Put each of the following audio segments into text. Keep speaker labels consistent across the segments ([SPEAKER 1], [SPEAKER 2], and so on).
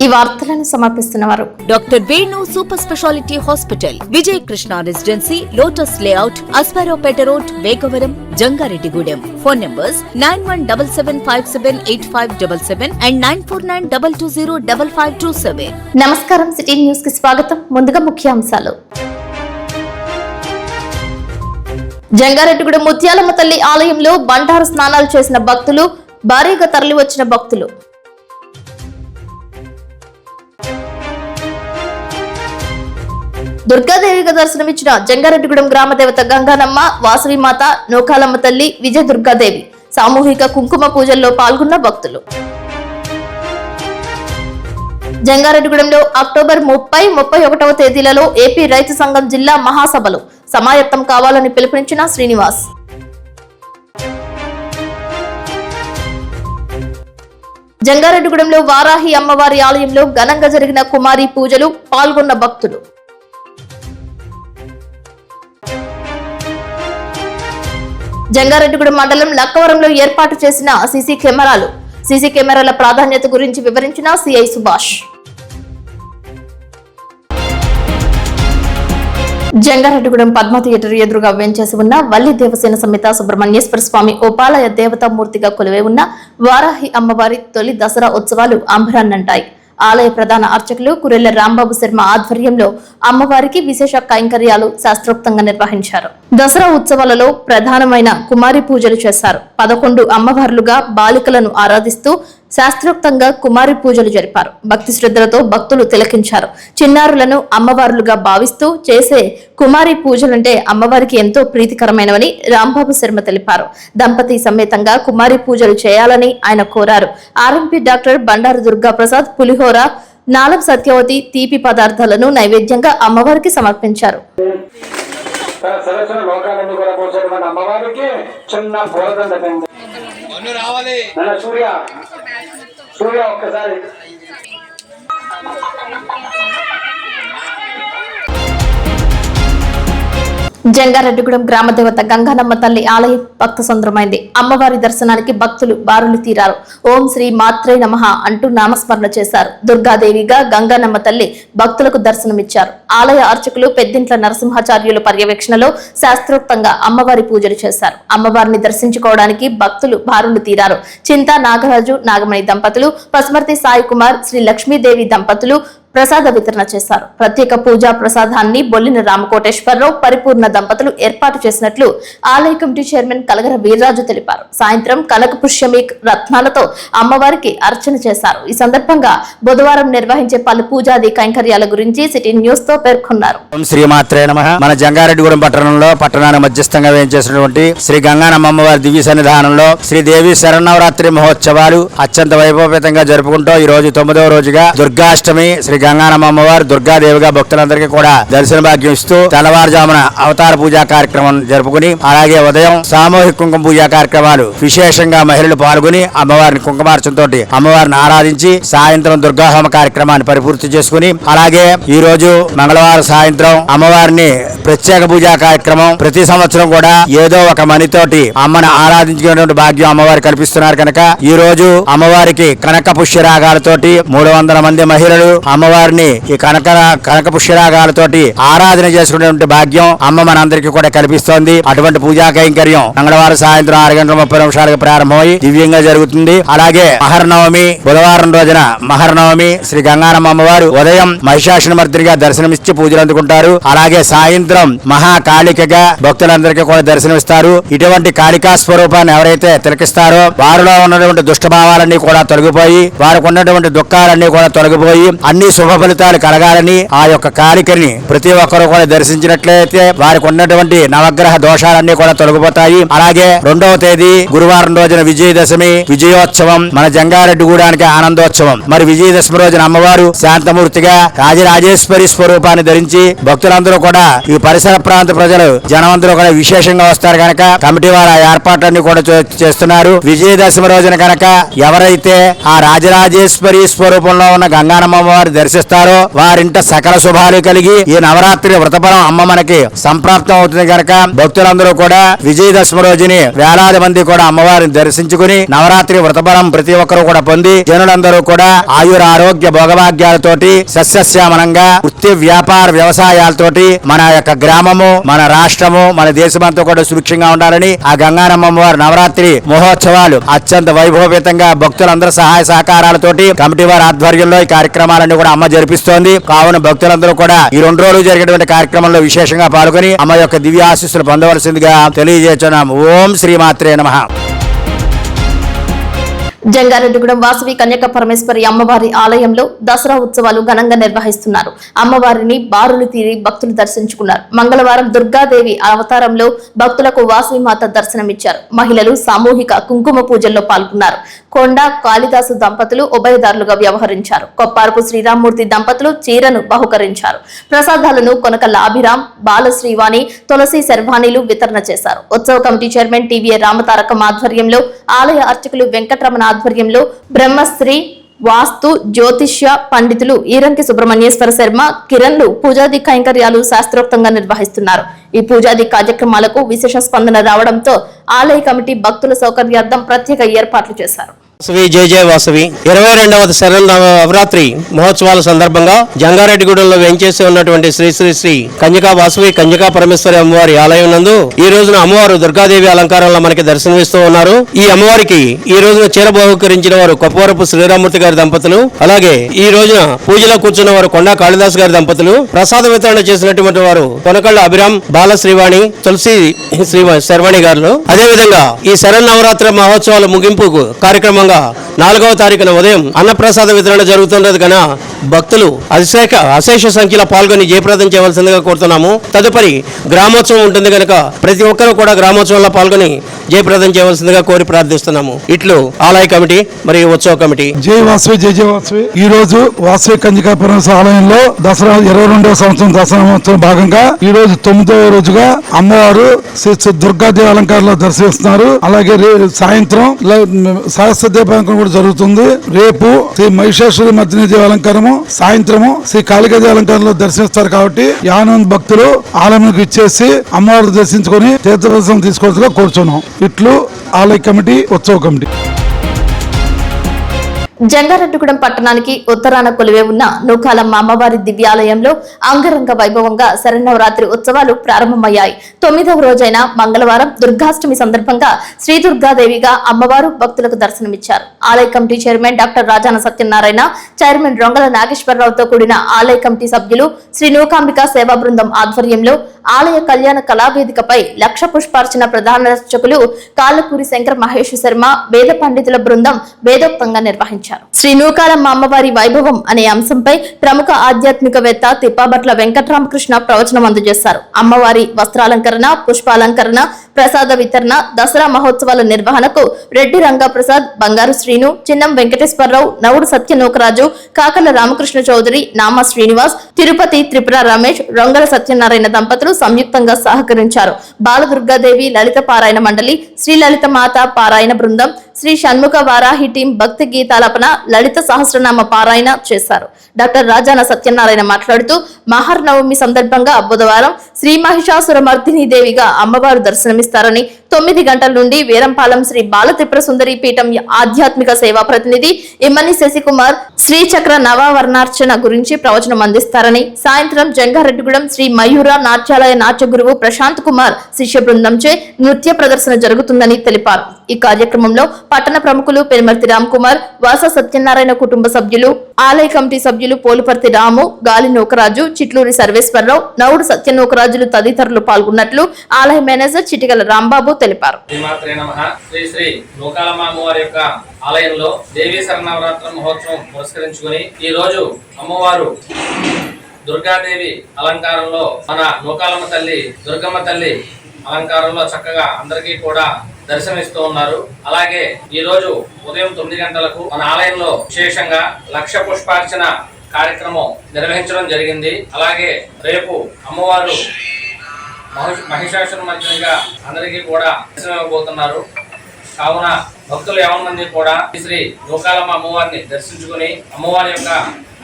[SPEAKER 1] ఈ వార్తలను సమర్పిస్తున్నవారు
[SPEAKER 2] doctor Venu super speciality hospital, Vijay Krishna residency, lotus layout, Aswaraopeta road, Vegavaram, Jangareddygudem. Phone numbers 9177578577 and 9492205527.
[SPEAKER 1] నమస్కారం. సిటీ న్యూస్ కి స్వాగతం. ముందుగా ముఖ్యాంశాలు. జంగారెడ్డిగూడెం ముత్యాలమ్మ తల్లి ఆలయంలో బండారు స్నానాలు చేసిన భక్తులు, భారీగా తరలి వచ్చిన భక్తులు. దుర్గాదేవిగా దర్శనమిచ్చిన జంగారెడ్డిగూడెం గ్రామ దేవత గంగానమ్మ, వాసవిమాత, నూకాలమ్మ తల్లి, విజయ దుర్గాదేవి. సామూహిక కుంకుమ పూజల్లో పాల్గొన్న భక్తులు. జంగారెడ్డిగూడెంలో అక్టోబర్ 30, 31వ తేదీలలో ఏపీ రైతు సంఘం జిల్లా మహాసభలు సమాయత్తం కావాలని పిలుపునిచ్చిన శ్రీనివాస్. జంగారెడ్డిగూడెంలో వారాహి అమ్మవారి ఆలయంలో ఘనంగా జరిగిన కుమారి పూజలు, పాల్గొన్న భక్తులు. జంగారెడ్డిగూడెం మండలం లక్కవరంలో ఏర్పాటు చేసిన సీసీ కెమెరాల ప్రాధాన్యత గురించి వివరించిన సిఐ సుభాష్. జంగారెడ్డిగూడెం పద్మ థియేటర్ ఎదురుగా వెంచేసి ఉన్న వల్లి దేవసేన సమేత సుబ్రహ్మణ్యేశ్వర స్వామి ఉపాలయ దేవతామూర్తిగా కొలువై ఉన్న వారాహి అమ్మవారి తొలి దసరా ఉత్సవాలు అంబరాన్నంటాయి. ఆలయ ప్రధాన అర్చకులు కురెళ్ల రాంబాబు శర్మ ఆధ్వర్యంలో అమ్మవారికి విశేష కైంకర్యాలు శాస్త్రోక్తంగా నిర్వహించారు. దసరా ఉత్సవాలలో ప్రధానమైన కుమారి పూజలు చేశారు. 11 అమ్మవార్లుగా బాలికలను ఆరాధిస్తూ శాస్త్రోక్తంగా కుమారి పూజలు జరిపారు. భక్తి శ్రద్ధలతో భక్తులు తిలకించారు. చిన్నారులను అమ్మవార్లుగా భావిస్తూ చేసే కుమారి పూజలంటే అమ్మవారికి ఎంతో ప్రీతికరమైనవని రాంబాబు శర్మ తెలిపారు. దంపతి సమేతంగా కుమారి పూజలు చేయాలని ఆయన కోరారు. ఆర్ఎంపీ డాక్టర్ బండారు దుర్గా ప్రసాద్ పులిహోర, నాలం సత్యవతి తీపి పదార్థాలను నైవేద్యంగా అమ్మవారికి సమర్పించారు.
[SPEAKER 3] సూర్య ఒక్కసారి
[SPEAKER 1] జంగారెడ్డిగూడెం గ్రామ దేవత గంగానమ్మ తల్లి ఆలయం భక్త సంద్రమైంది. అమ్మవారి దర్శనానికి భక్తులు బారులు తీరారు. ఓం శ్రీ మాత్రే నమః అంటూ నామస్మరణ చేశారు. దుర్గాదేవిగా గంగానమ్మ తల్లి భక్తులకు దర్శనమిచ్చారు. ఆలయ అర్చకులు పెద్దింట్ల నరసింహాచార్యుల పర్యవేక్షణలో శాస్త్రోక్తంగా అమ్మవారి పూజలు చేశారు. అమ్మవారిని దర్శించుకోవడానికి భక్తులు బారులు తీరారు. చింతా నాగరాజు, నాగమణి దంపతులు, పసుమర్తి సాయి కుమార్, శ్రీ లక్ష్మీదేవి దంపతులు ప్రసాద వితరణ చేశారు. ప్రత్యేక పూజా ప్రసాదాన్ని బొల్లిన రామకోటేశ్వరరావు, పరిపూర్ణ దంపతులు ఏర్పాటు చేసినట్లు ఆలయ కమిటీ చైర్మన్ కలగర వీర్రాజు తెలిపారు. సాయంత్రం కనక పుష్యమి రత్నాలతో అమ్మవారికి అర్చన చేశారు. ఈ సందర్భంగా బుధవారం నిర్వహించే పలు పూజాది కైంకర్యాల గురించి సిటీ న్యూస్ తో పేర్కొన్నారు.
[SPEAKER 4] శ్రీమాత్రే నమః. మన జంగారెడ్డిగూడెం పట్టణంలో పట్టణానికి మధ్యస్థంగా వేయించేసినటువంటి శ్రీ గంగానమ్మ అమ్మవారి దివ్య సన్నిధానంలో శ్రీదేవి శరన్నవరాత్రి మహోత్సవాలు అత్యంత వైభవపేతంగా జరుపుకుంటూ ఈ రోజు 9వ రోజుగా దుర్గాష్టమి శ్రీ గంగానమ్మ అమ్మవారు దుర్గాదేవిగా భక్తులందరికీ కూడా దర్శన భాగ్యం ఇస్తూ తెల్లవారుజామున అవతార పూజా కార్యక్రమం జరుపుకుని, అలాగే ఉదయం సామూహిక కుంకుమ పూజా కార్యక్రమాలు విశేషంగా మహిళలు పాల్గొని అమ్మవారిని కుంకుమార్చనతో అమ్మవారిని ఆరాధించి సాయంత్రం దుర్గాహోమ కార్యక్రమాన్ని పరిపూర్తి చేసుకుని, అలాగే ఈ రోజు మంగళవారం సాయంత్రం అమ్మవారిని ప్రత్యేక పూజా కార్యక్రమం ప్రతి సంవత్సరం కూడా ఏదో ఒక మణితోటి అమ్మను ఆరాధించుకునేటువంటి భాగ్యం అమ్మవారు కల్పిస్తున్నారు కనుక ఈ రోజు అమ్మవారికి కనక పుష్యరాగాలతోటి 300 మంది మహిళలు అమ్మవారిని ఈ కనక పుష్యరాగాలతోటి ఆరాధన చేసుకునే భాగ్యం అమ్మ మనందరికీ కూడా కల్పిస్తోంది. అటువంటి పూజా కైంకర్యం మంగళవారం సాయంత్రం 6:30 ప్రారంభమై దివ్యంగా జరుగుతుంది. అలాగే మహర్నవమి బుధవారం రోజున మహర్నవమి శ్రీ గంగానమ్మ అమ్మవారు ఉదయం మహిషాసురమర్దినిగా దర్శనమిచ్చి పూజలు అందుకుంటారు. అలాగే సాయంత్రం మహాకాళికగా భక్తులందరికీ కూడా దర్శనమిస్తారు. ఇటువంటి కాళికా స్వరూపాన్ని ఎవరైతే తిలకిస్తారో వారిలో ఉన్నటువంటి దుష్టభావాలన్నీ కూడా తొలగిపోయి, వారికి ఉన్నటువంటి దుఃఖాలన్నీ కూడా తొలగిపోయి అన్ని శుభ ఫలితాలు కలగాలని ఆ యొక్క కాళికని ప్రతి ఒక్కరూ కూడా దర్శించినట్లయితే వారికి ఉన్నటువంటి నవగ్రహ దోషాలన్నీ కూడా తొలగిపోతాయి. అలాగే 2వ తేదీ గురువారం రోజున విజయదశమి విజయోత్సవం, మన జంగారెడ్డిగూడానికి ఆనందోత్సవం. మరి విజయదశమి రోజున అమ్మవారు శాంతమూర్తిగా రాజరాజేశ్వరి స్వరూపాన్ని ధరించి భక్తులందరూ కూడా ఈ పరిసర ప్రాంత ప్రజలు జనమందరూ కూడా విశేషంగా వస్తారు కనుక కమిటీ వారు ఆ ఏర్పాట్లన్నీ కూడా చేస్తున్నారు. విజయదశమి రోజున కనుక ఎవరైతే ఆ రాజరాజేశ్వరి స్వరూపంలో ఉన్న గంగానమ్మ అమ్మవారి దర్శిస్తారో వారింట సకల శుభాలు కలిగి ఈ నవరాత్రి వ్రతఫలం అమ్మ మనకి సంప్రాప్తం అవుతుంది కనుక భక్తులందరూ కూడా విజయదశమి రోజుని వేలాది మంది కూడా అమ్మవారిని దర్శించుకుని నవరాత్రి వ్రతఫలం ప్రతి ఒక్కరూ కూడా పొంది జనులందరూ కూడా ఆయుర ఆరోగ్య భోగభాగ్యాలతోటి సస్యశ్యామలంగా వృత్తి వ్యాపార వ్యవసాయాలతోటి మన యొక్క గ్రామము మన రాష్ట్రము మన దేశమంతా కూడా సుభిక్షంగా ఉండాలని ఆ గంగానమ్మ వారి నవరాత్రి మహోత్సవాలు అత్యంత వైభవపేతంగా భక్తులందరూ సహాయ సహకారాలతోటి కమిటీ వారి ఆధ్వర్యంలో ఈ కార్యక్రమాలన్నీ కూడా అమ్మ జరిపిస్తోంది. కావున భక్తులందరూ కూడా ఈ 2 రోజులు జరిగేటువంటి కార్యక్రమంలో విశేషంగా పాల్గొని అమ్మ యొక్క దివ్య ఆశీస్సులు పొందవలసిందిగా తెలియజేస్తున్నాం. ఓం శ్రీమాత్రే నమః.
[SPEAKER 1] జంగారెడ్డిగూడెం వాసవి కన్యక పరమేశ్వరి అమ్మవారి ఆలయంలో దసరా ఉత్సవాలు ఘనంగా నిర్వహిస్తున్నారు. అమ్మవారిని బారులు తీరి భక్తులు దర్శించుకున్నారు. మంగళవారం దుర్గాదేవి అవతారంలో భక్తులకు వాసవి మాత దర్శనమిచ్చారు. మహిళలు సామూహిక కుంకుమ పూజల్లో పాల్గొన్నారు. కొండ కాళిదాసు దంపతులు ఉభయదారులుగా వ్యవహరించారు. కొప్పారపు శ్రీరామ్మూర్తి దంపతులు చీరను బహుకరించారు. ప్రసాదాలను కొనక లాభిరాం, బాలశ్రీవాణి, తులసి శర్వాణిలు వితరణ చేశారు. ఉత్సవ కమిటీ చైర్మన్ టీవీఏ రామతారకం ఆధ్వర్యంలో, ఆలయ అర్చకులు వెంకటరమణ ఆధ్వర్యంలో బ్రహ్మశ్రీ వాస్తు జ్యోతిష్య పండితులు ఈరంకి సుబ్రహ్మణ్యేశ్వర శర్మ, కిరణ్లు పూజాది కైంకర్యాలు శాస్త్రోక్తంగా నిర్వహిస్తున్నారు. ఈ పూజాది కార్యక్రమాలకు విశేష స్పందన రావడంతో ఆలయ కమిటీ భక్తుల సౌకర్యార్థం ప్రత్యేక ఏర్పాట్లు చేశారు.
[SPEAKER 5] వాసవి జయ జయ వాసవి 22వ శరన్నవరాత్రి మహోత్సవాల సందర్భంగా జంగారెడ్డిగూడెంలో వేంచేసి ఉన్నటువంటి శ్రీ శ్రీ శ్రీ కన్యకా వాసవి కన్యకా పరమేశ్వరి అమ్మవారి ఆలయం నందు ఈ రోజున అమ్మవారు దుర్గాదేవి అలంకారంలో మనకి దర్శనమిస్తూ ఉన్నారు. ఈ అమ్మవారికి ఈ రోజున చీర బహుకరించిన వారు కొప్పవరపు శ్రీరామూర్తి గారి దంపతులు, అలాగే ఈ రోజున పూజలో కూర్చున్న వారు కొండా కాళిదాస్ గారి దంపతులు, ప్రసాద వితరణ చేసినటువంటి వారు కొనకళ్ళ అభిరామ్, బాలశ్రీవాణి, తులసి శర్వాణి గారు. అదేవిధంగా ఈ శరన్నవరాత్రి మహోత్సవాల ముగింపు కార్యక్రమంగా 4వ తారీఖున ఉదయం అన్నప్రసాద వితరణ జరుగుతున్నది కనుక భక్తులు అశేష సంఖ్యలో పాల్గొని జయప్రదం చేయవలసిందిగా కోరుతున్నాము. తదుపరి గ్రామోత్సవం ఉంటుంది కనుక ప్రతి ఒక్కరూ కూడా గ్రామోత్సవంలో పాల్గొని జయప్రదం చేయవలసిందిగా కోరి ప్రార్థిస్తున్నాము. ఇట్లు ఆలయ కమిటీ మరియు ఉత్సవ కమిటీ.
[SPEAKER 6] జై వాసవి జయ జయ వాసవి. ఈ రోజు వాసవి కన్యకా పరమేశ్వరి ఆలయంలో దసరా 22వ సంవత్సరం దసరా మహోత్సవం భాగంగా ఈ రోజు 9వ రోజుగా అమ్మవారు శ్రీ దుర్గాదేవి అలంకారంలో దర్శిస్తున్నారు. అలాగే సాయంత్రం సహస్ర దీపాలంకరణ కూడా జరుగుతుంది. రేపు శ్రీ మహిషాసురి మర్దిని దేవి అలంకారము, సాయంత్రము శ్రీ కాళికాదేవి అలంకారంలో దర్శిస్తారు. కాబట్టి యానం భక్తులు ఆలయంకు ఇచ్చేసి అమ్మవారిని దర్శించుకొని తీర్థదర్శనం తీసుకోవాల్సిందిగా కోరుచున్నాం. ఇట్లు ఆలయ కమిటీ, ఉత్సవ కమిటీ.
[SPEAKER 1] జంగారెడ్డిగూడెం పట్టణానికి ఉత్తరాన కొలువే ఉన్న నూకాలమ్మ అమ్మవారి దివ్యాలయంలో అంగరంగ వైభవంగా శరన్నవరాత్రి ఉత్సవాలు ప్రారంభమయ్యాయి. 9వ రోజైన మంగళవారం దుర్గాష్టమి సందర్భంగా శ్రీ దుర్గాదేవిగా అమ్మవారు భక్తులకు దర్శనమిచ్చారు. ఆలయ committee chairman doctor Rajana Satyanarayana, chairman Rongala నాగేశ్వరరావుతో కూడిన ఆలయ కమిటీ సభ్యులు శ్రీ నూకాంబిక సేవా బృందం ఆధ్వర్యంలో ఆలయ కళ్యాణ కళావేదికపై లక్ష పుష్పార్చన ప్రధాన అర్చకులు కాళ్ళకూరి శంకర మహేష్ శర్మ, వేద పండితుల బృందం వేదోక్తంగా నిర్వహించారు. శ్రీ నూకాలమ్మ అమ్మవారి వైభవం అనే అంశంపై ప్రముఖ ఆధ్యాత్మికవేత్త తిప్పాబట్ల వెంకటరామకృష్ణ ప్రవచనం అందజేశారు. అమ్మవారి వస్త్రాలంకరణ, పుష్పాలంకరణ, ప్రసాద వితరణ, దసరా మహోత్సవాల నిర్వహణకు రెడ్డి రంగప్రసాద్, బంగారు శ్రీను, చిన్నం వెంకటేశ్వరరావు, నవుడు సత్యనూకరాజు, కాకల రామకృష్ణ చౌదరి, నామ శ్రీనివాస్, తిరుపతి త్రిపుర రమేష్, రొంగల సత్యనారాయణ దంపతులు సంయుక్తంగా సహకరించారు. బాలదుర్గాదేవి లలిత పారాయణ మండలి, శ్రీ లలిత మాత పారాయణ బృందం, శ్రీ షణ్ముఖ వారాహి టీం భక్తి గీతాలపన, లలిత సహస్రనామ పారాయణ చేశారు. డాక్టర్ రాజాన సత్యనారాయణ మాట్లాడుతూ మహర్నవమి సందర్భంగా బుధవారం శ్రీ మహిషాసుర మర్దిని దేవిగా అమ్మవారు దర్శనమిస్తారని, 9 గంటల నుండి వీరంపాలెం శ్రీ బాలత్రిపుర సుందరి పీఠం ఆధ్యాత్మిక సేవా ప్రతినిధి ఇమ్మని శశికుమార్ శ్రీచక్ర నవావర్ణార్చన గురించి ప్రవచనం అందిస్తారని, సాయంత్రం జంగారెడ్డిగూడెం శ్రీ మయూర నాట్యాలయ నాట్య గురువు ప్రశాంత్ కుమార్ శిష్య బృందంచే నృత్య ప్రదర్శన జరుగుతుందని తెలిపారు. ఈ కార్యక్రమంలో పట్టణ ప్రముఖులు పెనుమర్తి రామ్ కుమార్, వాస సత్యనారాయణ కుటుంబ సభ్యులు, ఆలయ కమిటీ సభ్యులు పోలుపర్తి రాము, గాలి నూకరాజు, చిట్లూరి సర్వేశ్వరరావు, నవుడు సత్యనూకరాజులు తదితరులు పాల్గొన్నట్లు ఆలయ మేనేజర్ చిటికల రాంబాబు తెలిపారు.
[SPEAKER 3] శ్రీ శ్రీ నూకాలమ్మ అమ్మవారి యొక్క ఆలయంలో దేవీ శరన్నవరాత్రి మహోత్సవం పురస్కరించుకుని ఈ రోజు అమ్మవారు దుర్గాదేవి అలంకారంలో మన నూకాలమ్మ తల్లి దుర్గమ్మ తల్లి అలంకారంలో చక్కగా అందరికీ కూడా దర్శనమిస్తూ ఉన్నారు. అలాగే ఈ రోజు ఉదయం 9 గంటలకు మన ఆలయంలో విశేషంగా లక్ష పుష్పార్చన కార్యక్రమం నిర్వహించడం జరిగింది. అలాగే రేపు అమ్మవారు మహిషాసుర మర్దినిగా అందరికీ కూడా దర్శనమివ్వబోతున్నారు. కావున భక్తులు ఎవరి మంది కూడా శ్రీ నూకాలమ్మ అమ్మవారిని దర్శించుకుని అమ్మవారి యొక్క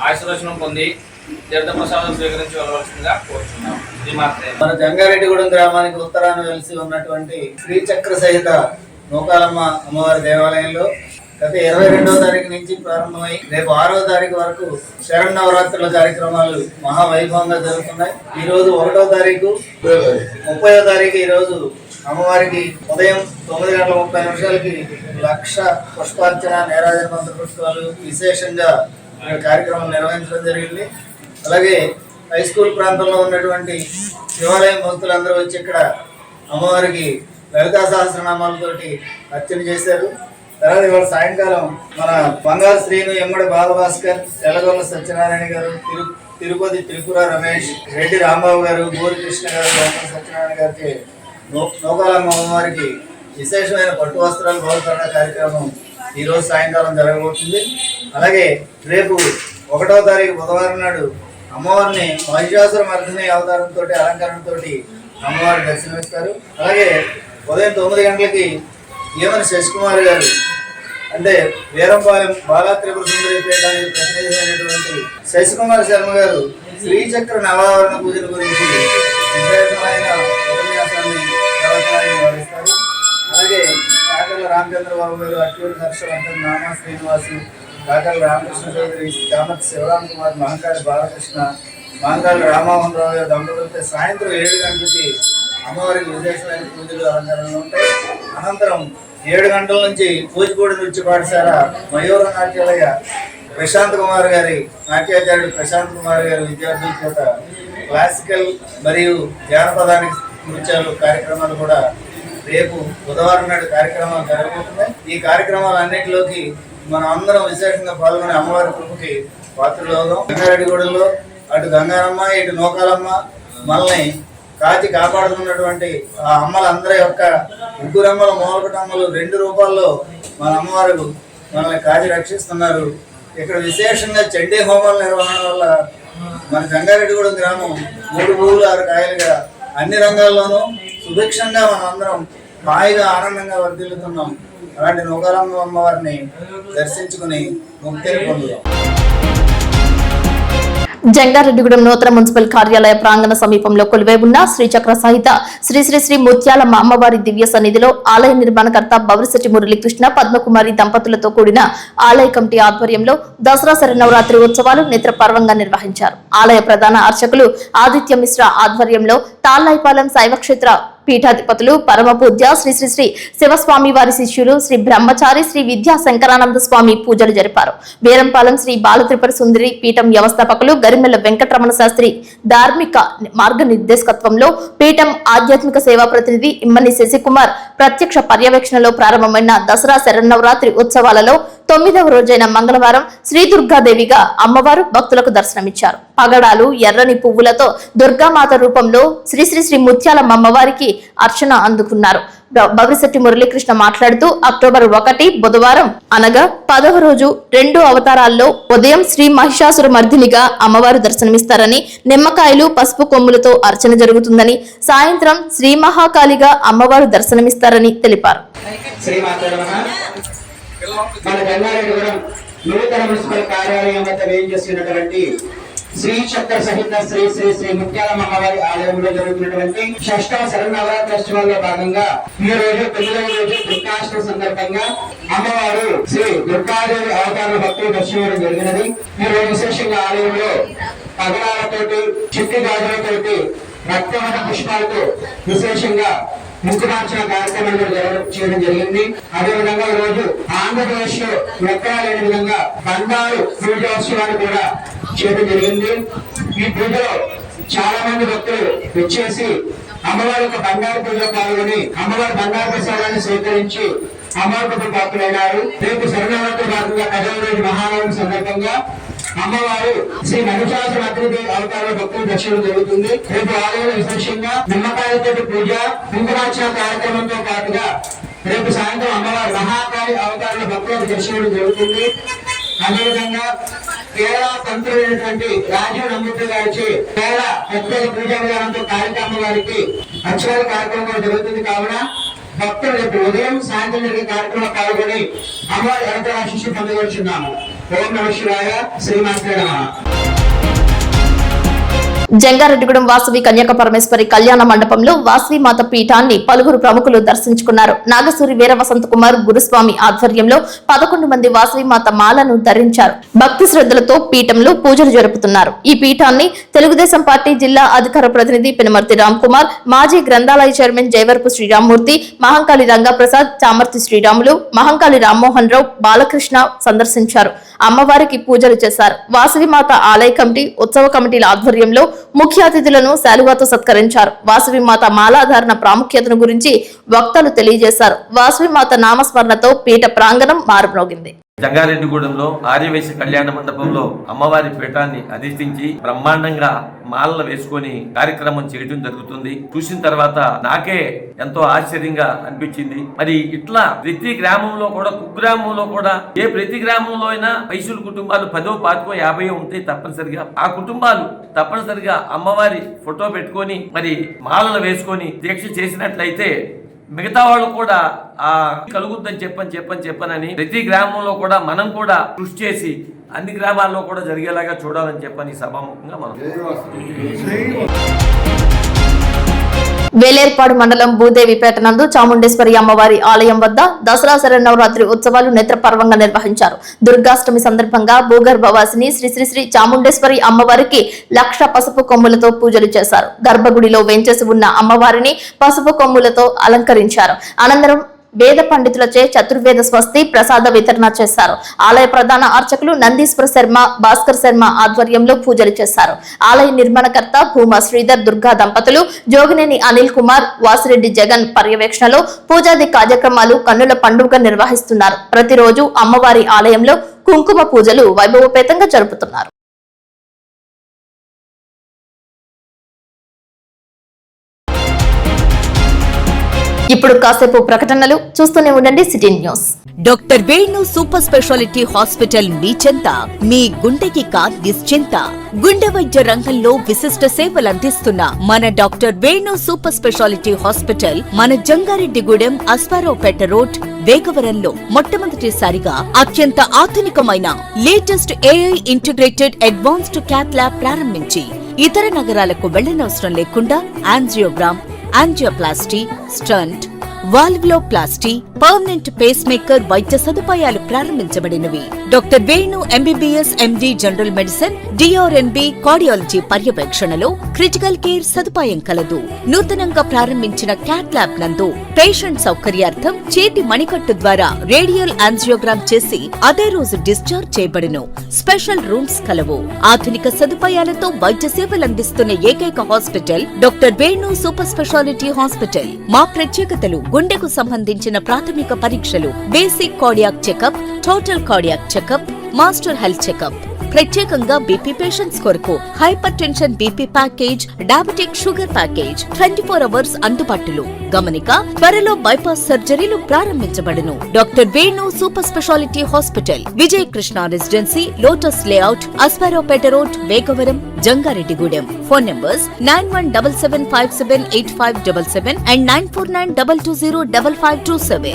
[SPEAKER 3] ఆశీర్వచనం పొంది తీర్థప్రసాదం స్వీకరించి వెళ్ళవలసిందిగా కోరుతున్నాం.
[SPEAKER 7] మన జంగారెడ్డిగూడెం గ్రామానికి ఉత్తరాన వెలిసి ఉన్నటువంటి శ్రీచక్ర సహిత నూకాలమ్మ అమ్మవారి దేవాలయంలో గత 22వ తారీఖు నుంచి ప్రారంభమై రేపు 6వ తారీఖు వరకు శరన్నవరాత్రుల కార్యక్రమాలు మహావైభవంగా జరుగుతున్నాయి. ఈ రోజు 1వ తారీఖు 30వ తారీఖు ఈ రోజు అమ్మవారికి ఉదయం 9:30 లక్ష పుష్పార్చన నీరాజన మంత్ర పుష్పాలు విశేషంగా కార్యక్రమం నిర్వహించడం జరిగింది. అలాగే హై స్కూల్ ప్రాంతంలో ఉన్నటువంటి శివాలయం భక్తులందరూ వచ్చి ఇక్కడ అమ్మవారికి లలితా సహస్రనామాలతోటి అర్చన చేశారు. తర్వాత ఇవాళ సాయంకాలం మన బంగారు శ్రీను, ఎమ్మడి బాలభాస్కర్, తెల్లగొల్ల సత్యనారాయణ గారు, తిరుపతి త్రిపుర రమేష్, రెడ్డి రాంబాబు గారు, గోరి కృష్ణ గారు, సత్యనారాయణ గారికి నూకాలమ్మ అమ్మవారికి విశేషమైన పట్టు వస్త్రాలు బహుకరణ కార్యక్రమం ఈరోజు సాయంకాలం జరగబోతుంది. అలాగే రేపు 1వ తారీఖు బుధవారం నాడు అమ్మవారిని మహిషాసుర మర్దిని అవతారంతో అలంకరణతో అమ్మవారి దర్శనమిస్తారు. అలాగే ఉదయం 9 గంటలకి ఏమని శశికుమార్ గారు అంటే వీరంపాలెం బాలా త్రిపుర సుందరి పీఠానికి ప్రతినిధి అయినటువంటి శశికుమార్ శర్మ గారు శ్రీచక్ర నవావరణ పూజల గురించి విశేషమైన ఉపన్యాసాన్ని నిర్వహిస్తారు. అలాగే కాకల రామచంద్రబాబు గారు, అట్లూరి హర్షవర్ధన్, నామా శ్రీనివాసు, కాకల రామకృష్ణ చౌదరి, చామత్ శివరామ్ కుమార్, మహంకాళి బాలకృష్ణ, మహంకాళి రామ్మోహన్ రావు గారు దంపతులతో సాయంత్రం 7 గంటలకి అమ్మవారికి విశేషమైన పూజలు అలంకరణలు ఉంటాయి. అనంతరం 7 గంటల నుంచి కూచిపూడి నృత్య పాఠశాల మయూర నాట్యాలయ ప్రశాంత్ కుమార్ గారి నాట్యాచార్యుడు ప్రశాంత్ కుమార్ గారి విద్యార్థుల చేత క్లాసికల్ మరియు జానపదానికి నృత్యాలు కార్యక్రమాలు కూడా రేపు బుధవారం నాడు కార్యక్రమాలు జరగబోతున్నాయి. ఈ కార్యక్రమాలన్నింటిలోకి మనం అందరం విశేషంగా పాల్గొనే అమ్మవారి కృపకి పాత్రలు గంగారెడ్డిగూడెంలో అటు గంగారమ్మ ఇటు నూకాలమ్మ మనల్ని కాచి కాపాడుతున్నటువంటి ఆ అమ్మలందరి యొక్క ముగ్గురమ్మల మూలకటమ్మలు 2 రూపాల్లో మన అమ్మవారు మనల్ని కాచి రక్షిస్తున్నారు. ఇక్కడ విశేషంగా చండీ హోమాల నిర్వహణ వల్ల మన జంగారెడ్డిగూడెం గ్రామం 3 పువ్వులు 6 కాయలుగా అన్ని రంగాల్లోనూ సుభిక్షంగా మనం అందరం హాయిగా ఆనందంగా వర్ధిల్లుతున్నాం. అలాంటి నూకాలమ్మ అమ్మవారిని దర్శించుకుని ముక్తిని పొందుదాం.
[SPEAKER 1] జంగారెడ్డిగూడెం నూతన మున్సిపల్ కార్యాలయ ప్రాంగణ సమీపంలో కొలువై ఉన్న శ్రీచక్ర సహిత శ్రీ శ్రీ శ్రీ ముత్యాలమ్మ అమ్మవారి దివ్య సన్నిధిలో ఆలయ నిర్మాణకర్త బవరిశెట్టి మురళీకృష్ణ, పద్మకుమారి దంపతులతో కూడిన ఆలయ కమిటీ ఆధ్వర్యంలో దసరా శరన్నవరాత్రి ఉత్సవాలు నేత్రపర్వంగా నిర్వహించారు. ఆలయ ప్రధాన అర్చకులు ఆదిత్య మిశ్రా ఆధ్వర్యంలో తాళ్లాయిపాలెం శైవక్షేత్ర పీఠాధిపతులు పరమ పూజ్య శ్రీ శ్రీ శ్రీ శివస్వామి వారి శిష్యులు శ్రీ బ్రహ్మచారి శ్రీ విద్యా శంకరానంద స్వామి పూజలు జరిపారు. వీరంపాలెం శ్రీ బాలత్రిపుర సుందరి పీఠం వ్యవస్థాపకులు గరిమెల్ల వెంకటరమణ శాస్త్రి ధార్మిక మార్గనిర్దేశకత్వంలో పీఠం ఆధ్యాత్మిక సేవా ప్రతినిధి ఇమ్మని శశికుమార్ ప్రత్యక్ష పర్యవేక్షణలో ప్రారంభమైన దసరా శరన్నవరాత్రి ఉత్సవాలలో 9వ రోజైన మంగళవారం శ్రీ దుర్గాదేవిగా అమ్మవారు భక్తులకు దర్శనమిచ్చారు. పగడాలు, ఎర్రని పువ్వులతో దుర్గామాత రూపంలో శ్రీ శ్రీ శ్రీ ముత్యాలమ్మ అమ్మవారికి అర్చన అందుకున్నారు. బవరిశెట్టి మురళీకృష్ణ మాట్లాడుతూ అక్టోబర్ 1 బుధవారం అనగా 10వ రోజు 2 అవతారాల్లో ఉదయం శ్రీ మహిషాసుర మర్దినిగా అమ్మవారు దర్శనమిస్తారని, నిమ్మకాయలు, పసుపు కొమ్ములతో అర్చన జరుగుతుందని, సాయంత్రం శ్రీ మహాకాళిగా అమ్మవారు దర్శనమిస్తారని తెలిపారు.
[SPEAKER 8] మన జంగారెడ్డిగూడెం నూతన మున్సిపల్ కార్యాలయం వద్ద వేయించేసినటువంటి శ్రీచక్ర సహిత శ్రీ శ్రీ శ్రీ ముత్యాలమ్మ అమ్మవారి ఆలయంలో జరుగుతున్నటువంటి 6వ శరన్నవరాత్రోత్సవాల్లో భాగంగా ఈ రోజు 9వ రోజు దుర్గాష్టమి సందర్భంగా అమ్మవారు శ్రీ దుర్గాదేవి అవతార భక్తులు దర్శనం జరిగినది. ఈ రోజు విశేషంగా ఆలయంలో పగడాలతోటి, చిట్టి గాజులతోటి, రక్తవర్ణ పుష్పాలతో విశేషంగా ముక్కుమార్చన కార్యక్రమాలు చేయడం జరిగింది. అదేవిధంగా ఈ రోజు ఆంధ్రప్రదేశ్ లో ఎక్కడా లేని విధంగా బంగారు పూజోత్సవాన్ని కూడా చేయడం జరిగింది. ఈ పూజలో చాలా మంది భక్తులు వచ్చేసి అమ్మవారి యొక్క బంగారు పూజలో పాల్గొని అమ్మవారి బంగారు ప్రసాదాన్ని స్వీకరించి అమ్మవారికి పాత్రులైనారు. రేపు శరణవరాత్రి భాగంగా 10వ రోజు మహానవమి సందర్భంగా అమ్మవారు శ్రీ మహిషాసుర మర్దిని అవతార భక్తులు దర్శనం జరుగుతుంది. రేపు ఆలయంలో విశేషంగా నిమ్మకాయలతో పూజ, కుంకుమార్చన కార్యక్రమంతో పాటుగా రేపు సాయంత్రం అమ్మవారు మహాకాళి అవతార భక్తులకు దర్శనం జరుగుతుంది. అదేవిధంగా కేరళ తంత్రులైనటువంటి రాజీవ్ నమ్మూర్తి గారి కేరళ ప్రత్యేక పూజా విధానంతో కార్యక్రమం వారికి అక్షరాల కార్యక్రమం జరుగుతుంది. కావున భక్తులు రేపు ఉదయం సాయంత్రం జరిగే కార్యక్రమంలో పాల్గొని అమ్మవారి అనుగ్రహాశిష్యు పొందవచ్చున్నాము. ఓం నమః శివాయ. శ్రీమాత్రే నమః.
[SPEAKER 1] జంగారెడ్డిగూడెం వాసవి కన్యక పరమేశ్వరి కళ్యాణ మండపంలో వాసవి మాత పీఠాన్ని పలువురు ప్రముఖులు దర్శించుకున్నారు. నాగసూరి వీర వసంత కుమార్ గురుస్వామి ఆధ్వర్యంలో 11 మంది వాసవి మాత మాలను ధరించారు. భక్తి శ్రద్ధలతో పీఠంలో పూజలు జరుపుతున్నారు. ఈ పీఠాన్ని తెలుగుదేశం పార్టీ జిల్లా అధికార ప్రతినిధి పెనుమర్తి రామ్ కుమార్, మాజీ గ్రంథాలయ చైర్మన్ జయవరపు శ్రీరామ్మూర్తి, మహంకాళి రంగప్రసాద్, చామర్తి శ్రీరాములు, మహంకాళి రామ్మోహన్ రావు, బాలకృష్ణ సందర్శించారు. అమ్మవారికి పూజలు చేశారు. వాసవి మాత ఆలయ కమిటీ, ఉత్సవ కమిటీల ఆధ్వర్యంలో ముఖ్య అతిథులను శాలువాతో సత్కరించారు. వాసవి మాత మాలాధారణ ప్రాముఖ్యతను గురించి వక్తలు తెలియజేశారు. వాసవి మాత నామస్మరణతో పీఠ ప్రాంగణం మారుమ్రోగింది.
[SPEAKER 9] జంగారెడ్డిగూడెంలో ఆర్యవైశ్య కళ్యాణ మండపంలో అమ్మవారి పీఠాన్ని అధిష్ఠించి బ్రహ్మాండంగా మాలలు వేసుకొని కార్యక్రమం చేయడం జరుగుతుంది. చూసిన తర్వాత నాకే ఎంతో ఆశ్చర్యంగా అనిపించింది. మరి ఇట్లా ప్రతి గ్రామంలో కూడా, కుగ్రామంలో కూడా, ప్రతి గ్రామంలో అయినా వైశ్యుల కుటుంబాలు 10, 15, 50 ఉంటే తప్పనిసరిగా ఆ కుటుంబాలు తప్పనిసరిగా అమ్మవారి ఫోటో పెట్టుకొని మరి మాలలు వేసుకొని దీక్ష చేసినట్లయితే మిగతా వాళ్ళు కూడా ఆ కలుగుద్దని చెప్పని ప్రతి గ్రామంలో కూడా మనం కూడా కృషి చేసి అన్ని గ్రామాల్లో కూడా జరిగేలాగా చూడాలని చెప్పని సభాముఖంగా మనం
[SPEAKER 1] వేలేర్పాడు మండలం భూదేవిపేట నందు చాముండేశ్వరి అమ్మవారి ఆలయం వద్ద దసరా శరన్నవరాత్రి ఉత్సవాలు నేత్రపర్వంగా నిర్వహించారు. దుర్గాష్టమి సందర్భంగా భూగర్భవాసిని శ్రీ శ్రీ శ్రీ చాముండేశ్వరి అమ్మవారికి 1,00,000 పసుపు కొమ్ములతో పూజలు చేశారు. గర్భగుడిలో వేంచేసి ఉన్న అమ్మవారిని పసుపు కొమ్ములతో అలంకరించారు. అనంతరం వేద పండితులచే చతుర్వేద స్వస్తి ప్రసాద వితరణ చేశారు. ఆలయ ప్రధాన అర్చకులు నందీశ్వర శర్మ, భాస్కర్ శర్మ ఆధ్వర్యంలో పూజలు చేశారు. ఆలయ నిర్మాణకర్త భూమా శ్రీధర్, దుర్గా దంపతులు, జోగినేని అనిల్ కుమార్, వాసిరెడ్డి జగన్ పర్యవేక్షణలో పూజాది కార్యక్రమాలు కన్నుల పండుగ నిర్వహిస్తున్నారు. ప్రతిరోజు అమ్మవారి ఆలయంలో కుంకుమ పూజలు వైభవపేతంగా జరుపుతున్నారు. ఇప్పుడు కాసేపు ప్రకటనలు చూస్తూనే ఉండండి city news.
[SPEAKER 2] Doctor Venu super speciality hospital మీ చెంత. మీ గుండెకి నిశ్చింత. గుండె వైద్య రంగంలో విశిష్ట సేవలు అందిస్తున్న మన doctor Venu super speciality hospital మన జంగారెడ్డిగూడెం, అస్పారావుపేట రోడ్, వేగవరంలో మొట్టమొదటిసారిగా అత్యంత ఆధునికమైన latest AI integrated advanced cath lab ప్రారంభించి ఇతర నగరాలకు వెళ్లనవసరం లేకుండా angiogram, angioplasty, stent, valvuloplasty, permanent pacemaker వైద్య సదుపాయాలు ప్రారంభించబడినవి. Doctor Venu MBBS, MD general medicine, DrNB cardiology పర్యవేక్షణలో క్రిటికల్ కేర్ సదుపాయం కలదు. నూతనంగా ప్రారంభించిన క్యాత్ ల్యాబ్ నందు పేషెంట్ సౌకర్యార్థం చేతి మణికట్టు ద్వారా రేడియల్ యాంజియోగ్రామ్ చేసి అదే రోజు డిశ్చార్జ్ చేయబడును. స్పెషల్ రూమ్స్ కలవు. ఆధునిక సదుపాయాలతో వైద్య సేవలు అందిస్తున్న ఏకైక hospital doctor Venu super speciality hospital. మా ప్రత్యేకతలు: గుండెకు సంబంధించిన ప్రాథమిక పరీక్షలు, basic cardiac checkup, total cardiac checkup, master health checkup. ప్రత్యేకంగా బీపీ పేషెంట్స్ కొరకు hypertension BP package, diabetic sugar package 24 hours అందుబాటులో. గమనిక: త్వరలో బైపాస్ సర్జరీలు ప్రారంభించబడును. Doctor Venu super speciality hospital, Vijaya Krishna residency, lotus layout, Aswaraopeta road, Vegavaram, Jangareddygudem. Phone numbers 9177578577 and 9492205527.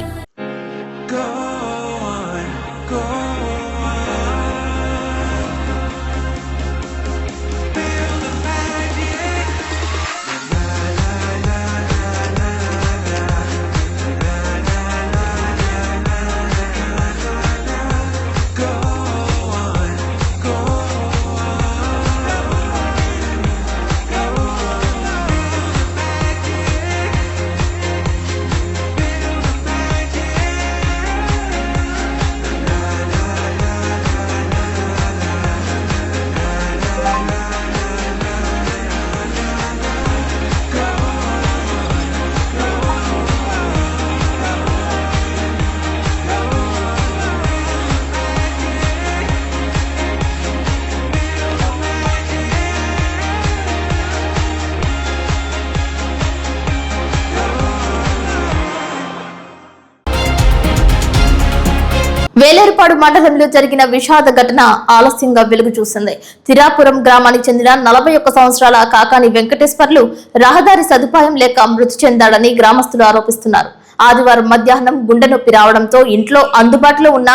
[SPEAKER 1] Velerupadu మండలంలో జరిగిన విషాద ఘటన ఆలస్యంగా వెలుగు చూసింది. తిరాపురం గ్రామానికి చెందిన 41 సంవత్సరాల కాకాని వెంకటేశ్వర్లు రహదారి సదుపాయం లేక మృతి చెందాడని గ్రామస్తులు ఆరోపిస్తున్నారు. ఆదివారం మధ్యాహ్నం గుండె నొప్పి రావడంతో ఇంట్లో అందుబాటులో ఉన్న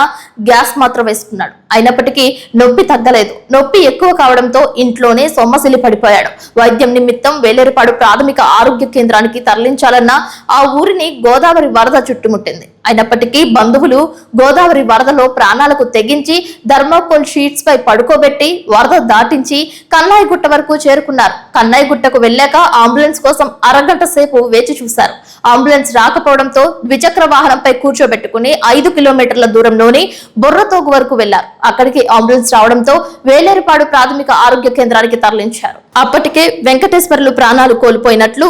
[SPEAKER 1] గ్యాస్ మాత్రం వేసుకున్నాడు. అయినప్పటికీ నొప్పి తగ్గలేదు. నొప్పి ఎక్కువ కావడంతో ఇంట్లోనే సొమ్మసిల్లి పడిపోయాడు. వైద్యం నిమిత్తం వేలేరుపాడు ప్రాథమిక ఆరోగ్య కేంద్రానికి తరలించాలన్న ఆ ఊరిని గోదావరి వరద చుట్టుముట్టింది. అయినప్పటికీ బంధువులు గోదావరి వరదలో ప్రాణాలకు తెగించి థర్మాకోల్ షీట్స్ పై పడుకోబెట్టి వరద దాటించి కన్నాయిగుట్ట వరకు చేరుకున్నారు. కన్నాయిగుట్టకు వెళ్లాక అంబులెన్స్ కోసం అరగంట సేపు వేచి చూశారు. అంబులెన్స్ రాకపోవడంతో ద్విచక్ర వాహనంపై కూర్చోబెట్టుకుని 5 కిలోమీటర్ల దూరంలోని బొర్రతోగు వరకు వెళ్లారు. అక్కడికి అంబులెన్స్ రావడంతో వేలేరుపాడు ప్రాథమిక ఆరోగ్య కేంద్రానికి తరలించారు. అప్పటికే వెంకటేశ్వర్లు ప్రాణాలు కోల్పోయినట్లు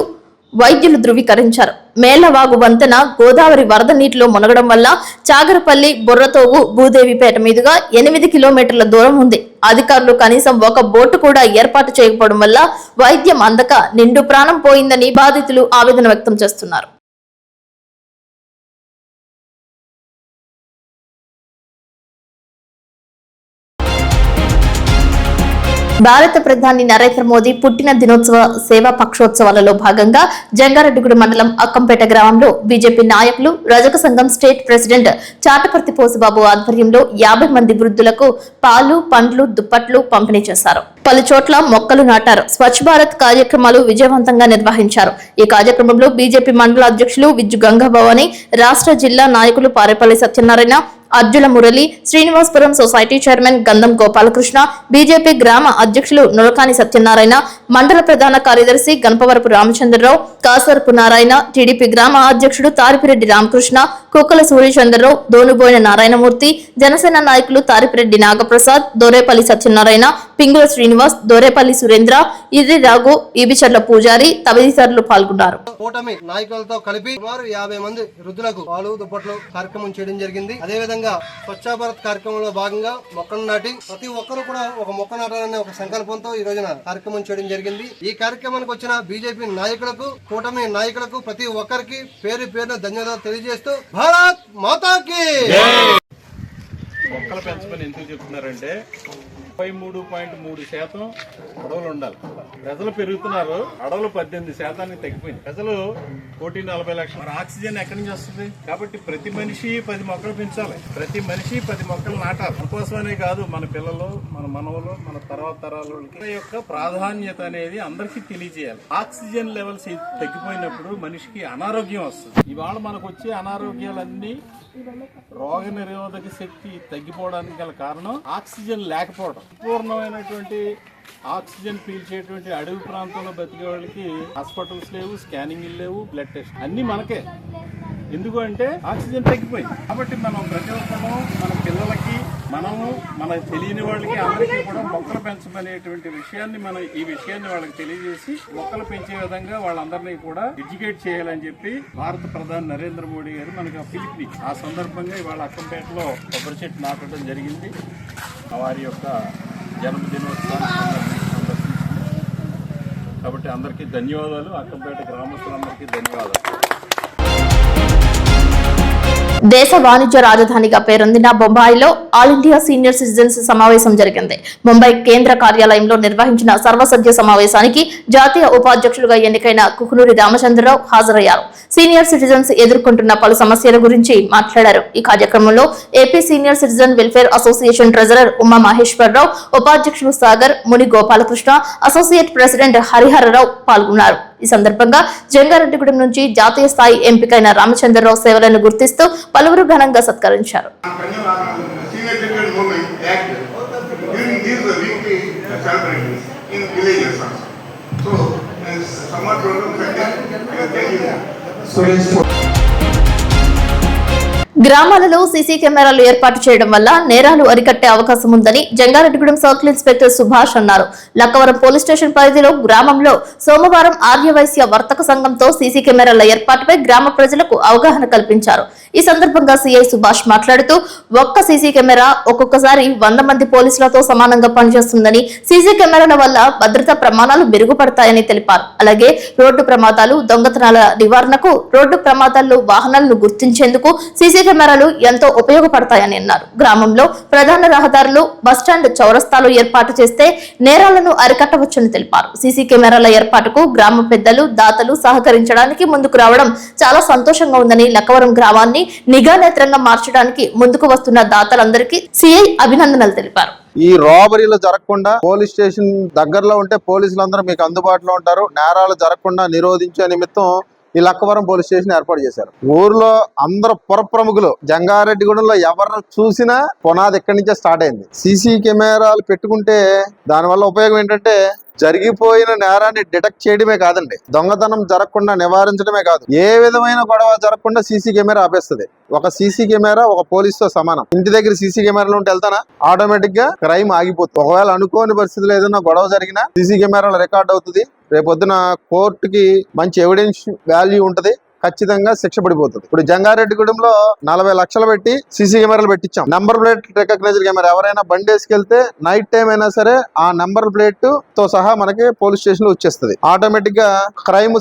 [SPEAKER 1] వైద్యులు ధృవీకరించారు. మేళ్లవాగు వంతెన గోదావరి వరద నీటిలో మునగడం వల్ల చాగరపల్లి, బొర్రతోగు, భూదేవిపేట మీదుగా 8 కిలోమీటర్ల దూరం ఉంది. అధికారులు కనీసం ఒక బోటు కూడా ఏర్పాటు చేయకపోవడం వల్ల వైద్యం అందక నిండు ప్రాణం పోయిందని బాధితులు ఆవేదన వ్యక్తం చేస్తున్నారు. భారత ప్రధాని నరేంద్ర మోదీ పుట్టిన దినోత్సవ సేవా పక్షోత్సవాలలో భాగంగా జంగారెడ్డిగూడెం మండలం అక్కంపేట గ్రామంలో బీజేపీ నాయకులు రజక సంఘం స్టేట్ ప్రెసిడెంట్ చాటపర్తి పోసుబాబు ఆధ్వర్యంలో 50 మంది వృద్ధులకు పాలు, పండ్లు, దుప్పట్లు పంపిణీ చేశారు. పలు చోట్ల మొక్కలు నాటారు. స్వచ్ఛ భారత్ కార్యక్రమాలు విజయవంతంగా నిర్వహించారు. ఈ కార్యక్రమంలో బీజేపీ మండల అధ్యక్షులు విజ్జు గంగాభవాని, రాష్ట్ర జిల్లా నాయకులు పారేపల్లి సత్యనారాయణ, అర్జుల మురళి, శ్రీనివాసపురం సొసైటీ చైర్మన్ గంధం గోపాలకృష్ణ, బీజేపీ గ్రామ అధ్యక్షులు నులకాని సత్యనారాయణ, మండల ప్రధాన కార్యదర్శి గణపవరపు రామచంద్రరావు, కాసరపు నారాయణ, టీడీపీ గ్రామ అధ్యక్షుడు తారిపిరెడ్డి రామకృష్ణ, కుక్కల సూర్యచంద్రరావు, దోనుబోయిన నారాయణమూర్తి, జనసేన నాయకులు తారిపిరెడ్డి నాగప్రసాద్, దోరేపల్లి సత్యనారాయణ, పింగుల శ్రీనివాస్, దోరేపల్లి సురేంద్ర, ఇర్రి రాఘు, ఈబిచర్ల పూజారి తదితరులు పాల్గొన్నారు.
[SPEAKER 10] కూటమి నాయకులతో కలిపి సుమారు 50 మంది వృద్ధులకు పాలు, దుప్పట్లు కార్యక్రమం చేయడం జరిగింది. అదేవిధంగా స్వచ్ఛ భారత్ కార్యక్రమంలో భాగంగా మొక్కలు నాటి ప్రతి ఒక్కరు కూడా ఒక మొక్క నాటాలనే ఒక సంకల్పంతో ఈ రోజున కార్యక్రమం చేయడం జరిగింది. ఈ కార్యక్రమానికి వచ్చిన బీజేపీ నాయకులకు, కూటమి నాయకులకు ప్రతి ఒక్కరికి పేరు పేరున ధన్యవాదాలు తెలియజేస్తూ భారత్ మాతాకి.
[SPEAKER 11] మొక్కలు పెంచమని ఎందుకు చెప్తున్నారంటే 33.3% అడవులు ఉండాలి. ప్రజలు పెరుగుతున్నారు, అడవులు 18% తగ్గిపోయింది. ప్రజలు 1,40 లక్షలు. ఆక్సిజన్ ఎక్కడి నుంచి వస్తుంది? కాబట్టి ప్రతి మనిషి 10 మొక్కలు పెంచాలి. ప్రతి మనిషి 10 మొక్కలు నాటాలి. అందుకోసమనే కాదు, మన పిల్లలు, మన మనవలు, మన తర్వాత తరాలకి యొక్క ప్రాధాన్యత అనేది అందరికీ తెలియజేయాలి. ఆక్సిజన్ లెవెల్స్ తగ్గిపోయినప్పుడు మనిషికి అనారోగ్యం వస్తుంది. ఇవాళ మనకు వచ్చే అనారోగ్యాలన్నీ రోగ నిరోధక శక్తి తగ్గిపోవడానికి గల కారణం ఆక్సిజన్ లేకపోవడం. పూర్ణమైనటువంటి ఆక్సిజన్ పీల్చేటువంటి అడవి ప్రాంతంలో బతికే వాళ్ళకి హాస్పిటల్స్ లేవు, స్కానింగ్ లేవు, బ్లడ్ టెస్ట్ అన్ని మనకే. ఎందుకు అంటే ఆక్సిజన్ తగ్గిపోయింది. కాబట్టి మనం ప్రతి ఒక్కరు మన పిల్లలకి, మనము మన తెలియని వాళ్ళకి అందరికీ కూడా మొక్కలు పెంచమనేటువంటి విషయాన్ని ఈ విషయాన్ని వాళ్ళకి తెలియజేసి మొక్కలు పెంచే విధంగా వాళ్ళందరినీ కూడా ఎడ్యుకేట్ చేయాలని చెప్పి భారత ప్రధాని నరేంద్ర మోడీ గారు మనకి ఆ పిలుపుని, ఆ సందర్భంగా ఇవాళ అక్కంపేటలో కొబ్బరి చెట్టు నాటడం జరిగింది. వారి యొక్క జన్మదినోత్సవాన్ని కాబట్టి అందరికీ ధన్యవాదాలు. అక్కంపేట గ్రామస్తులందరికీ ధన్యవాదాలు.
[SPEAKER 1] దేశ వాణిజ్య రాజధానిగా పేరొందిన బొంబాయిలో ఆల్ ఇండియా సీనియర్ సిటిజన్స్ సమావేశం జరిగింది. ముంబై కేంద్ర కార్యాలయంలో నిర్వహించిన సర్వసభ్య సమావేశానికి జాతీయ ఉపాధ్యక్షులుగా ఎన్నికైన కుకునూరి రామచంద్రరావు హాజరయ్యారు. సీనియర్ సిటిజన్స్ ఎదుర్కొంటున్న పలు సమస్యల గురించి మాట్లాడారు. ఈ కార్యక్రమంలో AP senior citizen welfare association treasurer Uma Maheswararao, ఉపాధ్యక్షులు సాగర్, ముని గోపాలకృష్ణ, అసోసియేట్ ప్రెసిడెంట్ హరిహరరావు పాల్గొన్నారు. ఈ సందర్భంగా జంగారెడ్డిగూడెం నుంచి జాతీయ స్థాయి ఎంపికైన రామచంద్రరావు సేవలను గుర్తిస్తూ పలువురు ఘనంగా సత్కరించారు. గ్రామాలలో సీసీ కెమెరాలు ఏర్పాటు చేయడం వల్ల నేరాలు అరికట్టే అవకాశం ఉందని జంగారెడ్డిగూడెం సర్కిల్ ఇన్స్పెక్టర్ సుభాష్ అన్నారు. లక్కవరం పోలీస్ స్టేషన్ పరిధిలో గ్రామంలో సోమవారం ఆర్యవైశ్య వర్తక సంఘంతో సీసీ కెమెరాల ఏర్పాటుపై గ్రామ ప్రజలకు అవగాహన కల్పించారు. ఈ సందర్భంగా సీఐ సుభాష్ మాట్లాడుతూ ఒక్క సీసీ కెమెరా ఒక్కొక్కసారి 100 మంది పోలీసులతో సమానంగా పనిచేస్తుందని, సీసీ కెమెరాల వల్ల భద్రతా ప్రమాణాలు మెరుగుపడతాయని తెలిపారు. అలాగే రోడ్డు ప్రమాదాలు, దొంగతనాల నివారణకు, రోడ్డు ప్రమాదాల్లో వాహనాలను గుర్తించేందుకు సీసీ కెమెరాలు ఎంతో ఉపయోగపడతాయని అన్నారు. గ్రామంలో ప్రధాన రహదారులు, బస్టాండ్, చౌరస్తాలు ఏర్పాటు చేస్తే నేరాలను అరికట్టవచ్చని తెలిపారు. సీసీ కెమెరాల ఏర్పాటుకు గ్రామ పెద్దలు, దాతలు సహకరించడానికి ముందుకు రావడం చాలా సంతోషంగా ఉందని, లక్కవరం గ్రామాన్ని నిఘా నేత్రంగా మార్చడానికి ముందుకు వస్తున్న దాతలందరికీ సిఐ అభినందనలు తెలిపారు.
[SPEAKER 12] ఈ రాబరీలు జరగకుండా పోలీస్ స్టేషన్ దగ్గరలో ఉంటే పోలీసులందరూ మీకు అందుబాటులో ఉంటారు. నేరాలు జరగకుండా నిరోధించే నిమిత్తం ఈ లక్కవరం పోలీస్ స్టేషన్ ఏర్పాటు చేశారు. ఊర్లో అందరూ పుర ప్రముఖులు జంగారెడ్డిగూడెంలో ఎవరు చూసినా పునాది ఇక్కడి నుంచే స్టార్ట్ అయింది. సీసీ కెమెరాలు పెట్టుకుంటే దానివల్ల ఉపయోగం ఏంటంటే జరిగిపోయిన నేరాన్ని డిటెక్ట్ చేయడమే కాదండి, దొంగతనం జరగకుండా నివారించడమే కాదు, ఏ విధమైన గొడవ జరగకుండా సీసీ కెమెరా ఆపేస్తుంది. ఒక సీసీ కెమెరా ఒక పోలీస్ తో సమానం. ఇంటి దగ్గర సీసీ కెమెరాలు ఉంటే వెళ్తానా ఆటోమేటిక్ గా క్రైమ్ ఆగిపోతుంది. ఒకవేళ అనుకోని పరిస్థితుల్లో ఏదైనా గొడవ జరిగినా సీసీ కెమెరాలు రికార్డ్ అవుతుంది. రేపొద్దున కోర్టుకి మంచి ఎవిడెన్స్ వాల్యూ ఉంటది, ఖచ్చితంగా శిక్ష పడిపోతుంది. ఇప్పుడు జంగారెడ్డిగూడెంలో 40 లక్షలు పెట్టి సీసీ కెమెరాలు పెట్టించాం. నంబర్ ప్లేట్ రికగ్నైజర్ కెమెరా, ఎవరైనా బండి వేసుకెళ్తే నైట్ టైం అయినా సరే ఆ నంబర్ ప్లేట్ తో సహా మనకి పోలీస్ స్టేషన్ లో వచ్చేస్తుంది. ఆటోమేటిక్ గా క్రైమ్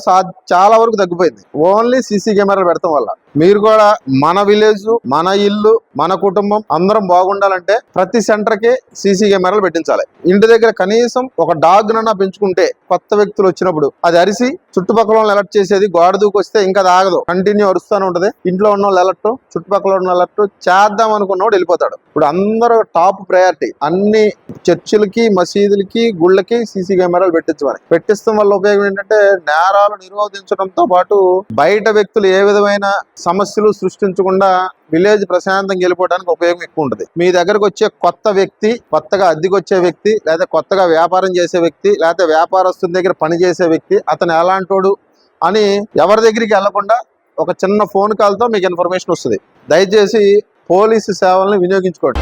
[SPEAKER 12] చాలా వరకు తగ్గిపోయింది ఓన్లీ సీసీ కెమెరాలు పెడతాం వల్ల. మీరు కూడా మన విలేజ్, మన ఇల్లు, మన కుటుంబం అందరం బాగుండాలంటే ప్రతి సెంటర్ కి సీసీ కెమెరాలు పెట్టించాలి. ఇంటి దగ్గర కనీసం ఒక డాగ్ నన్నా పెంచుకుంటే కొత్త వ్యక్తులు వచ్చినప్పుడు అది అరిసి చుట్టుపక్కల వాళ్ళని అలర్ట్ చేసేది. గోడ దూకి వస్తే ఇంకా అది ఆగదు, కంటిన్యూ అరుస్తూనే ఉంటది. ఇంట్లో ఉన్న వాళ్ళు అలర్ట్, చుట్టుపక్కల ఉన్న అలర్ట్ చేద్దాం అనుకున్నవాడు వెళ్ళిపోతాడు. ఇప్పుడు అందరూ టాప్ ప్రయారిటీ అన్ని చర్చిలకి, మసీదులకి, గుళ్ళకి సీసీ కెమెరాలు పెట్టించమని. పెట్టిస్తాం వల్ల ఉపయోగం ఏంటంటే నేరాలు నిరోధించడంతో పాటు బయట వ్యక్తులు ఏ విధమైన సమస్యలు సృష్టించకుండా విలేజ్ ప్రశాంతంగా వెళ్ళిపోవడానికి ఉపయోగం ఎక్కువ ఉంటుంది. మీ దగ్గరకు వచ్చే కొత్త వ్యక్తి, కొత్తగా అద్దెకి వచ్చే వ్యక్తి, లేదా కొత్తగా వ్యాపారం చేసే వ్యక్తి, లేకపోతే వ్యాపారస్తుల దగ్గర పని చేసే వ్యక్తి, అతను ఎలాంటోడు అని ఎవరి దగ్గరికి వెళ్లకుండా ఒక చిన్న ఫోన్ కాల్తో మీకు ఇన్ఫర్మేషన్ వస్తుంది. దయచేసి పోలీసు సేవలను వినియోగించుకోండి.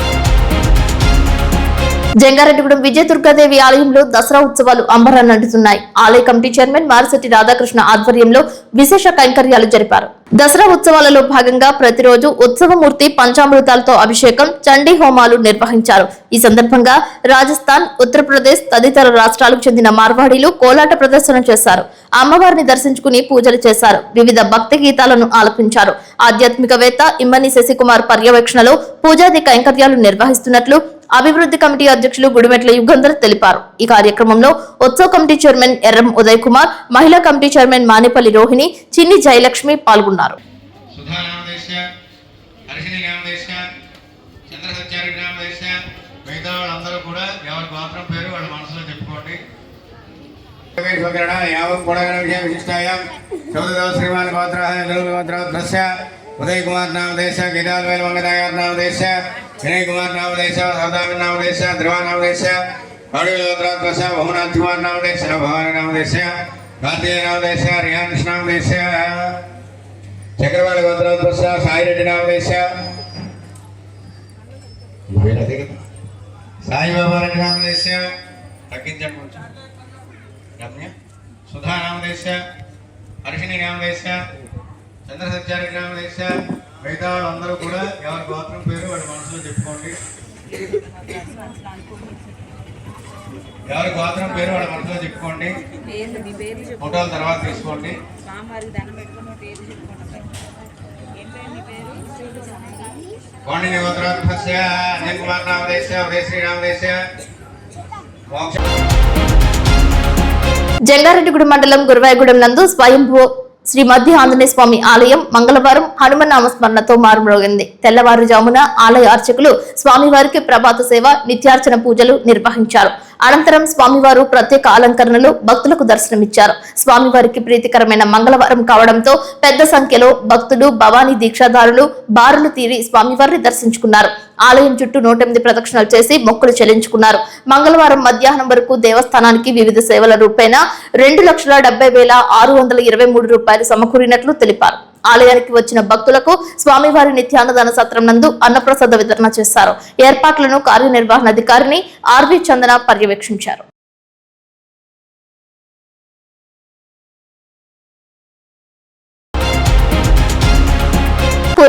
[SPEAKER 1] జంగారెడ్డిగూడెం విజయ దుర్గాదేవి ఆలయంలో దసరా ఉత్సవాలు అంబరాన్ని అంటున్నాయి. ఆలయ కమిటీ చైర్మన్ మారిశెట్టి రాధాకృష్ణ ఆధ్వర్యంలో విశేష కైంకర్యాలు జరిపారు. దసరా ఉత్సవాలలో భాగంగా ప్రతిరోజు ఉత్సవమూర్తి పంచామృతాలతో అభిషేకం, చండీ హోమాలు నిర్వహించారు. ఈ సందర్భంగా రాజస్థాన్, ఉత్తరప్రదేశ్ తదితర రాష్ట్రాలకు చెందిన మార్వాడీలు కోలాట ప్రదర్శన చేశారు. అమ్మవారిని దర్శించుకుని పూజలు చేశారు. వివిధ భక్తి గీతాలను ఆలపించారు. ఆధ్యాత్మికవేత్త ఇమ్మని శశికుమార్ పర్యవేక్షణలో పూజాది కైంకర్యాలు నిర్వహిస్తున్నట్లు అభివృద్ధి కమిటీ అధ్యక్షులు గుడిమెట్ల యుగంధర్ తెలిపారు. ఈ కార్యక్రమంలో ఉత్సవ కమిటీ చైర్మన్ ఎర్రం ఉదయ్ కుమార్, మహిళా కమిటీ చైర్మన్ మానేపల్లి రోహిణి, చిన్ని జయలక్ష్మి పాల్గొన్నారు.
[SPEAKER 13] उदय कुमार नाम देश गिदाल वेल मंगदायर नाम देश विनय कुमार नाम देश सदाविन नाम देश ध्रुवा नाम देश अड़िलोद्रात प्रसा भवनाथ कुमार नाम देश भवानी नाम देश कार्तिक नाम देश रियान्श नाम देश चक्रवाल गोत्रात प्रसा साई रेड्डी नाम देश साई बाबा रेड्डी नाम देश तक्किंचंడి కొంచెం రమ్య సుధా నామ దేశ హర్షిని నామ దేశ చంద్రసత్యారి నామ దేశ మిగతా వాళ్ళందరూ కూడా ఎవరి గోత్రం పేరు వాళ్ళ మనసులో చెప్పుకోండి. ఎవరి గోత్రం పేరు వాళ్ళ మనసులో చెప్పుకోండి. ఫోటోల తర్వాత తీసుకోండి. కోణి గోత్రాధ్యక్ష అనిల్ కుమార్ నామ దేశ ఉదయశ్రీ నామ దేశ
[SPEAKER 1] జంగారెడ్డిగూడెం మండలం గురువాయగూడెం నందు స్వయంభూ శ్రీ మధ్య ఆంజనేయ స్వామి ఆలయం మంగళవారం హనుమన్ నామస్మరణతో మారుమ్రోగింది. తెల్లవారుజామున ఆలయ అర్చకులు స్వామివారికి ప్రభాత సేవ, నిత్యార్చన పూజలు నిర్వహించారు. అనంతరం స్వామివారు ప్రత్యేక అలంకరణలు భక్తులకు దర్శనమిచ్చారు. స్వామివారికి ప్రీతికరమైన మంగళవారం కావడంతో పెద్ద సంఖ్యలో భక్తులు, భవానీ దీక్షాదారులు బారులు తీరి స్వామివారిని దర్శించుకున్నారు. ఆలయం చుట్టూ 108 ప్రదక్షిణలు చేసి మొక్కులు చెల్లించుకున్నారు. మంగళవారం మధ్యాహ్నం వరకు దేవస్థానానికి వివిధ సేవల రూపేణా 2,70,623 రూపాయలు సమకూరినట్లు తెలిపారు. ఆలయానికి వచ్చిన భక్తులకు స్వామివారి నిత్యాన్నదాన సత్రం నందు అన్నప్రసాద వితరణ చేశారు. ఏర్పాట్లను కార్యనిర్వహణాధికారిని ఆర్వి చందన పర్యవేక్షించారు.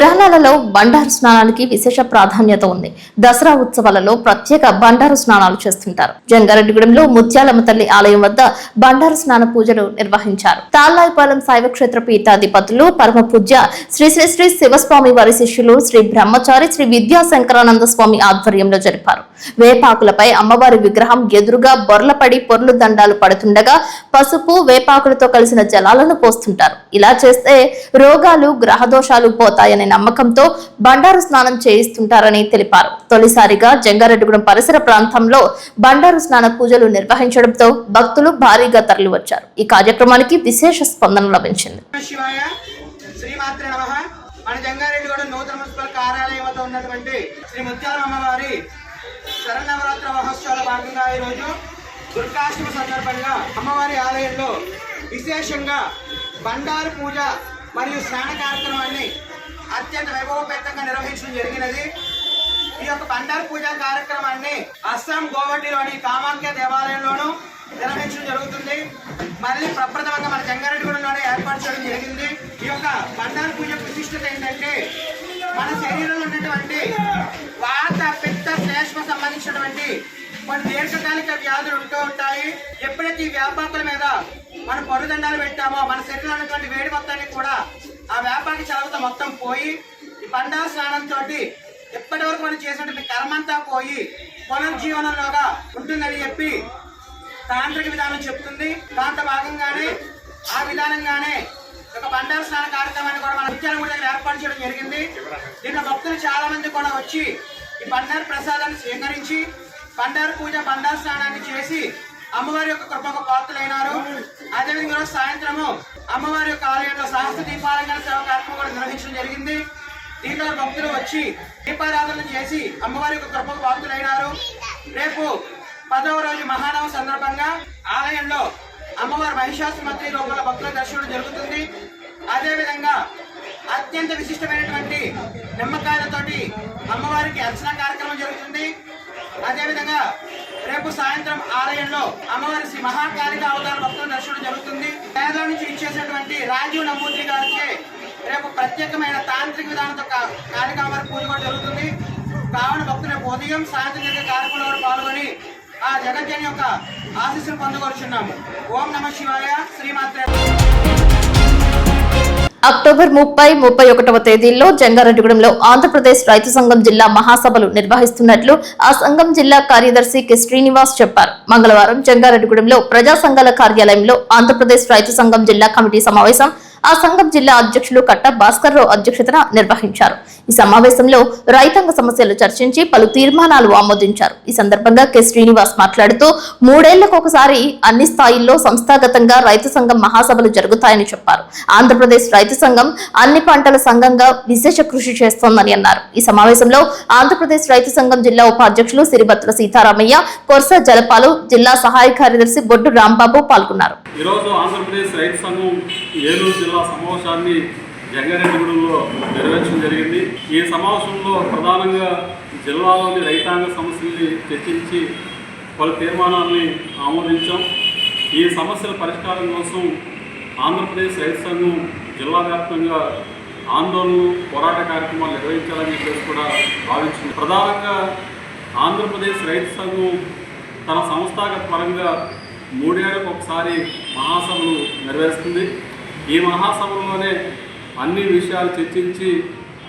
[SPEAKER 1] పురాణాలలో బండారు స్నానానికి విశేష ప్రాధాన్యత ఉంది. దసరా ఉత్సవాలలో ప్రత్యేక బండారు స్నానాలు చేస్తుంటారు. జంగారెడ్డిగూడెంలో ముత్యాలమ్మ తల్లి ఆలయం వద్ద బండారు స్నాన పూజలు నిర్వహించారు. తాళ్లాయిపాలెం శైవక్షేత్ర పీఠాధిపతులు పరమ పూజ్య శ్రీ శ్రీ శ్రీ శివస్వామి వారి శిష్యులు శ్రీ బ్రహ్మచారి శ్రీ విద్యాశంకరానంద స్వామి ఆధ్వర్యంలో జరిపారు. వేపాకులపై అమ్మవారి విగ్రహం ఎదురుగా బొర్లపడి పొర్లు దండాలు పడుతుండగా పసుపు వేపాకులతో కలిసిన జలాలను పోస్తుంటారు. ఇలా చేస్తే రోగాలు గ్రహదోషాలు పోతాయనే నమ్మకంతో బండారు స్నానం చేయిస్తుంటారని తెలిపారు. తొలిసారిగా జంగారెడ్డిగూడెం పరిసర ప్రాంతంలో బండారు స్నాన పూజలు నిర్వహించడంతో భక్తులు భారీగా తరలివచ్చారు. ఈ కార్యక్రమానికి విశేష స్పందన లభించింది.
[SPEAKER 8] మన జంగారెడ్డిగూడెం నూతన మున్సిపల్ కార్యాలయం వద్ద ఉన్నటువంటి శ్రీ ముత్యాలమ్మ వారి శరన్నవరాత్రి మహోత్సవాల భాగంగా ఈరోజు దుర్గాష్టమి సందర్భంగా అమ్మవారి ఆలయంలో విశేషంగా బండారు పూజ మరియు స్నాన కార్యక్రమాన్ని అత్యంత వైభవపేతంగా నిర్వహించడం జరిగినది. ఈ యొక్క బండారు పూజ కార్యక్రమాన్ని అస్సాం గోవటిలోని కామాఖ్య దేవాలయంలోనూ నిర్వహించడం జరుగుతుంది. మళ్ళీ ప్రప్రథమంగా మన జంగారెడ్డిగూడెంలోనే ఏర్పాటు చేయడం జరిగింది. ఈ యొక్క బండారు పూజ విశిష్టత ఏంటంటే మన శరీరంలో ఉన్నటువంటి వాత పిత్త శ్లేష్మ సంబంధించినటువంటి కొన్ని దీర్ఘకాలిక వ్యాధులు ఉంటూ ఉంటాయి. ఎప్పుడైతే ఈ వ్యాపాకుల మీద మన పొరుదండాలు పెట్టామో మన శరీరంలో ఉన్నటువంటి వేడి మొత్తాన్ని కూడా ఆ వ్యాపాకి చలవత మొత్తం పోయి ఈ బండారు స్నానంతో ఎప్పటి వరకు మనం చేసినటువంటి కర్మంతా పోయి పునర్జీవనంలోగా ఉంటుందని చెప్పి తాంత్రిక విధానం చెప్తుంది. దాంట్లో భాగంగానే ఆ విధానంగానే ఒక బండారు స్నాన కార్యక్రమాన్ని కూడా మన ముత్యాలమ్మ దగ్గర ఏర్పాటు చేయడం జరిగింది. దీంట్లో భక్తులు చాలా మంది కూడా వచ్చి ఈ బండారు ప్రసాదాన్ని స్వీకరించి బండారు పూజ బండారు స్నానాన్ని చేసి అమ్మవారి యొక్క కృపకు పాత్రులైనారు. అదేవిధంగా సాయంత్రము అమ్మవారి యొక్క ఆలయంలో సహస్ర దీపాలంకరణ సేవ కార్యక్రమం కూడా నిర్వహించడం జరిగింది. దీంట్లో భక్తులు వచ్చి దీపారాధన చేసి అమ్మవారి యొక్క కృపకు పాత్రులైనారు. రేపు 10వ రోజు మహానవ సందర్భంగా ఆలయంలో అమ్మవారి మహిషాసుమతి రూపంలో భక్తుల దర్శనం జరుగుతుంది. అదేవిధంగా అత్యంత విశిష్టమైనటువంటి నిమ్మకాయలతోటి అమ్మవారికి అర్చన కార్యక్రమం జరుగుతుంది. అదేవిధంగా రేపు సాయంత్రం ఆలయంలో అమ్మవారి శ్రీ మహాకాళిక అవతార భక్తుల దర్శనం జరుగుతుంది. కేరళ నుంచి ఇచ్చేసినటువంటి రాజీవ్ నమూర్తి గారికి రేపు ప్రత్యేకమైన తాంత్రిక విధానంతో కాళికాంబరి పూజ కూడా జరుగుతుంది. కావున భక్తులు ఉదయం సాయంత్రం జరిగే కార్యక్రమంలో పాల్గొని ఆ జగజ్జని యొక్క ఆశీస్సులు పొందుకొచ్చున్నాము. ఓం నమ శివాయ. శ్రీమాత్రే.
[SPEAKER 1] అక్టోబర్ 30, 31వ తేదీల్లో జంగారెడ్డిగూడెంలో ఆంధ్రప్రదేశ్ రైతు సంఘం జిల్లా మహాసభలు నిర్వహిస్తున్నట్లు ఆ సంఘం జిల్లా కార్యదర్శి కె శ్రీనివాస్ చెప్పారు. మంగళవారం జంగారెడ్డిగూడెంలో ప్రజా సంఘాల కార్యాలయంలో ఆంధ్రప్రదేశ్ రైతు సంఘం జిల్లా కమిటీ సమావేశం ఆ సంఘం జిల్లా అధ్యక్షులు కట్ట భాస్కర్ రావు అధ్యక్షతన నిర్వహించారు. ఈ సమావేశంలో రైతాంగ సమస్యలు చర్చించి పలు తీర్మానాలు ఆమోదించారు. ఈ సందర్భంగా కె శ్రీనివాస్ మాట్లాడుతూ 3 ఏళ్లకు ఒకసారి అన్ని స్థాయిల్లో సంస్థాగతంగా రైతు సంఘం మహాసభలు జరుగుతాయని చెప్పారు. ఆంధ్రప్రదేశ్ రైతు సంఘం అన్ని పంటల సంఘంగా విశేష కృషి చేస్తోందని అన్నారు. ఈ సమావేశంలో ఆంధ్రప్రదేశ్ రైతు సంఘం జిల్లా ఉపాధ్యక్షులు సిరిబత్తుల సీతారామయ్య, కొర్స జలపాలు, జిల్లా సహాయ కార్యదర్శి బొడ్డు రాంబాబు పాల్గొన్నారు.
[SPEAKER 14] ఈరోజు ఆంధ్రప్రదేశ్ రైతు సంఘం ఏలూరు జిల్లా సమావేశాన్ని జంగారెడ్డిగూడెంలో నిర్వహించడం జరిగింది. ఈ సమావేశంలో ప్రధానంగా జిల్లాలోని రైతాంగ సమస్యల్ని చర్చించి పలు తీర్మానాలని ఆమోదించాం. ఈ సమస్యల పరిష్కారం కోసం ఆంధ్రప్రదేశ్ రైతు సంఘం జిల్లా వ్యాప్తంగా ఆందోళనలు పోరాట కార్యక్రమాలు నిర్వహించాలని చెప్పేసి కూడా భావించింది. ప్రధానంగా ఆంధ్రప్రదేశ్ రైతు సంఘం తన సంస్థాగత పరంగా 3 ఏళ్లకు ఒకసారి మహాసభలు నిర్వహిస్తుంది. ఈ మహాసభలోనే అన్ని విషయాలు చర్చించి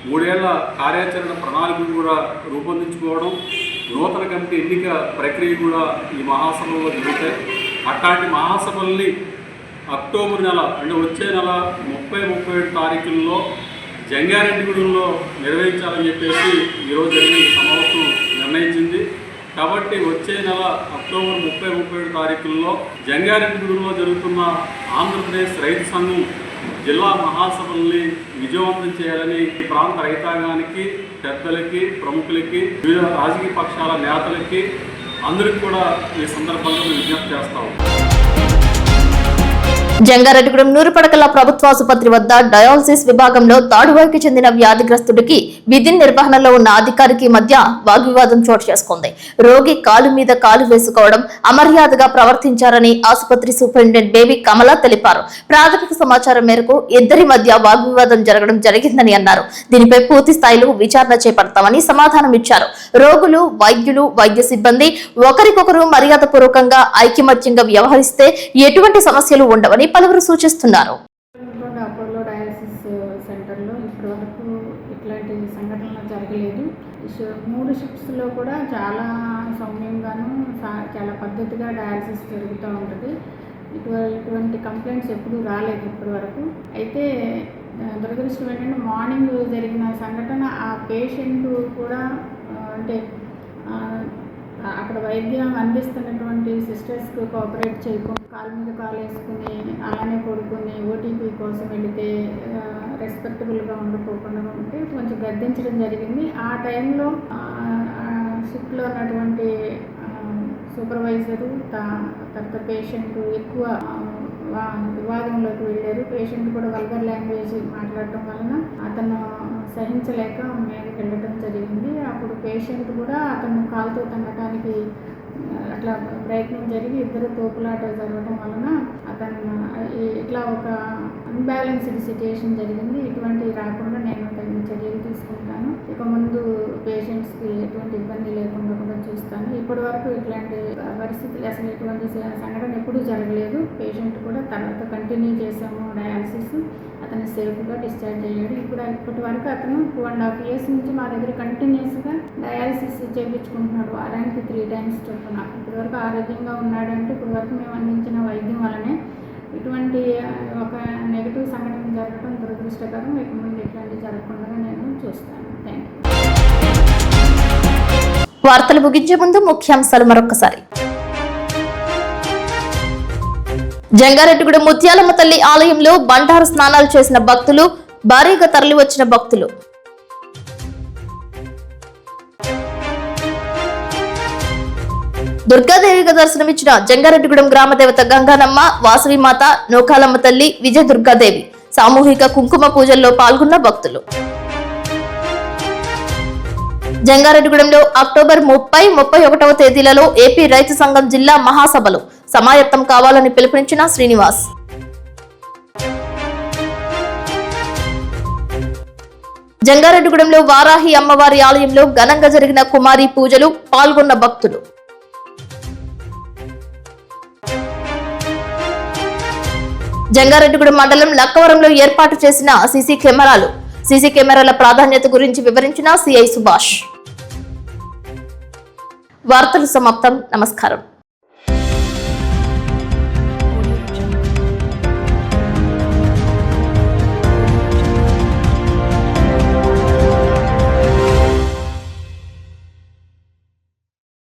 [SPEAKER 14] 3 ఏళ్ల కార్యాచరణ ప్రణాళికలు కూడా రూపొందించుకోవడం, నూతన కమిటీ ఎన్నిక ప్రక్రియ కూడా ఈ మహాసభలో జరుగుతాయి. అట్లాంటి మహాసభల్ని అక్టోబర్ నెల అంటే వచ్చే నెల 30-31 తారీఖుల్లో జంగారెడ్డిగూడెంలో నిర్వహించాలని చెప్పేసి ఈరోజు జరిగిన సమావేశం నిర్ణయించింది. కాబట్టి వచ్చే నెల అక్టోబర్ 30-31 తారీఖుల్లో జంగారెడ్డిగూడెంలో జరుగుతున్న ఆంధ్రప్రదేశ్ రైతు సంఘం జిల్లా మహాసభల్ని విజయవంతం చేయాలని ఈ ప్రాంత రైతాంగానికి, పెద్దలకి, ప్రముఖులకి, వివిధ రాజకీయ పక్షాల నేతలకి అందరికీ కూడా ఈ సందర్భంగా విజ్ఞప్తి చేస్తాము.
[SPEAKER 1] జంగారెడ్డిగూడెం నూరుపడకల ప్రభుత్వ ఆసుపత్రి వద్ద డయాలసిస్ విభాగంలో తాడువాయికి చెందిన వ్యాధిగ్రస్తుడికి విధి నిర్వహణలో ఉన్న అధికారికి మధ్య వాగ్వివాదం చోటు చేసుకుంది. రోగి కాలు మీద కాలు వేసుకోవడం అమర్యాదగా ప్రవర్తించారని ఆసుపత్రి సూపరింటెండెంట్ బేబీ కమల తెలిపారు. ప్రాథమిక సమాచారం మేరకు ఇద్దరి మధ్య వాగ్వివాదం జరగడం జరిగిందని అన్నారు. దీనిపై పూర్తి స్థాయిలో విచారణ చేపడతామని సమాధానం ఇచ్చారు. రోగులు, వైద్యులు, వైద్య సిబ్బంది ఒకరికొకరు మర్యాదపూర్వకంగా ఐకమత్యంగా వ్యవహరిస్తే ఎటువంటి సమస్యలు ఉండవని పలువురు సూచిస్తున్నారు.
[SPEAKER 15] అపోలో డయాలసిస్ సెంటర్లో ఇప్పటివరకు ఇట్లాంటి సంఘటనలు జరగలేదు. 3 షిఫ్ట్స్లో కూడా చాలా సౌమ్యంగాను చాలా పద్ధతిగా డయాలసిస్ జరుగుతూ ఉంటుంది. ఇటువంటి కంప్లైంట్స్ ఎప్పుడూ రాలేదు ఇప్పటి వరకు. అయితే దురదృష్టం ఏంటంటే మార్నింగ్ జరిగిన సంఘటన ఆ పేషెంట్ కూడా అంటే అక్కడ వైద్యం అందిస్తున్నటువంటి సిస్టర్స్కి కోఆపరేట్ చేయకుండా కాలు మీద కాలు వేసుకుని అలానే పడుకుని ఓటీపీ కోసం వెళితే రెస్పెక్టబుల్గా ఉండకోకుండా ఉంటే కొంచెం గద్దించడం జరిగింది. ఆ టైంలో షిఫ్ట్లో ఉన్నటువంటి సూపర్వైజరు తర్వాత పేషెంట్ ఎక్కువ వివాదంలోకి వెళ్ళారు. పేషెంట్ కూడా వల్గర్ లాంగ్వేజ్ మాట్లాడటం వలన అతను సహించలేక మీదకి వెళ్ళడం జరిగింది. అప్పుడు పేషెంట్ కూడా అతను కాలుతో తన్నడానికి అట్లా ప్రయత్నం జరిగి ఇద్దరు తోపులాట జరగడం వలన అతను ఇట్లా ఒక అన్బ్యాలెన్స్డ్ సిచ్యుయేషన్ జరిగింది. ఇటువంటి రాకుండా నేను తగిన చర్యలు తీసుకుంటాను. ఇక ముందు పేషెంట్స్కి ఎటువంటి ఇబ్బంది లేకుండా కూడా చూస్తాను. ఇప్పటి వరకు ఇట్లాంటి పరిస్థితులు అసలు ఎటువంటి సంఘటన ఎప్పుడూ జరగలేదు. పేషెంట్ కూడా తర్వాత కంటిన్యూ చేసాము డయాలసిస్. అతను సేఫ్గా డిశ్చార్జ్ అయ్యాడు. ఇప్పటి వరకు అతను 2.5 years నుంచి మా దగ్గర కంటిన్యూస్గా డయాలసిస్ చేయించుకుంటున్నాడు. వారానికి 3 times చొప్పున. ఇప్పటి వరకు ఆరోగ్యంగా ఉన్నాడంటే ఇప్పటి వరకు మేము అందించిన వైద్యం వల్లనే. ఇటువంటి ఒక నెగిటివ్ సంఘటన జరగడం దురదృష్టకరం. ఇక ముందు ఇట్లాంటి జరగకుండా నేను చూస్తాను. Thank you.
[SPEAKER 1] వార్తలు ముగించే ముందు ముఖ్యాంశాలు మరొకసారి. జంగారెడ్డిగూడెం ముత్యాలమ్మ తల్లి ఆలయంలో బండారు స్నానాలు చేసిన భక్తులు, భారీగా తరలి వచ్చిన భక్తులు. దుర్గాదేవిగా దర్శనమిచ్చిన జంగారెడ్డిగూడెం గ్రామదేవత గంగానమ్మ, వాసవిమాత, నూకాలమ్మ తల్లి, విజయ దుర్గాదేవి సామూహిక కుంకుమ పూజల్లో పాల్గొన్న భక్తులు. జంగారెడ్డిగూడెంలో అక్టోబర్ 30, 31వ తేదీలలో ఏపీ రైతు సంఘం జిల్లా మహాసభలు సమాయత్తం కావాలని పిలుపునిచ్చిన శ్రీనివాస్. జంగారెడ్డిగూడెంలో వారాహి అమ్మవారి ఆలయంలో ఘనంగా జరిగిన కుమారి పూజలు పాల్గొన్న భక్తులు. జంగారెడ్డిగూడెం మండలం లక్కవరంలో ఏర్పాటు చేసిన సీసీ కెమెరాల ప్రాధాన్యత గురించి వివరించిన సిఐ సుభాష్. వార్తలు సమాప్తం. నమస్కారం.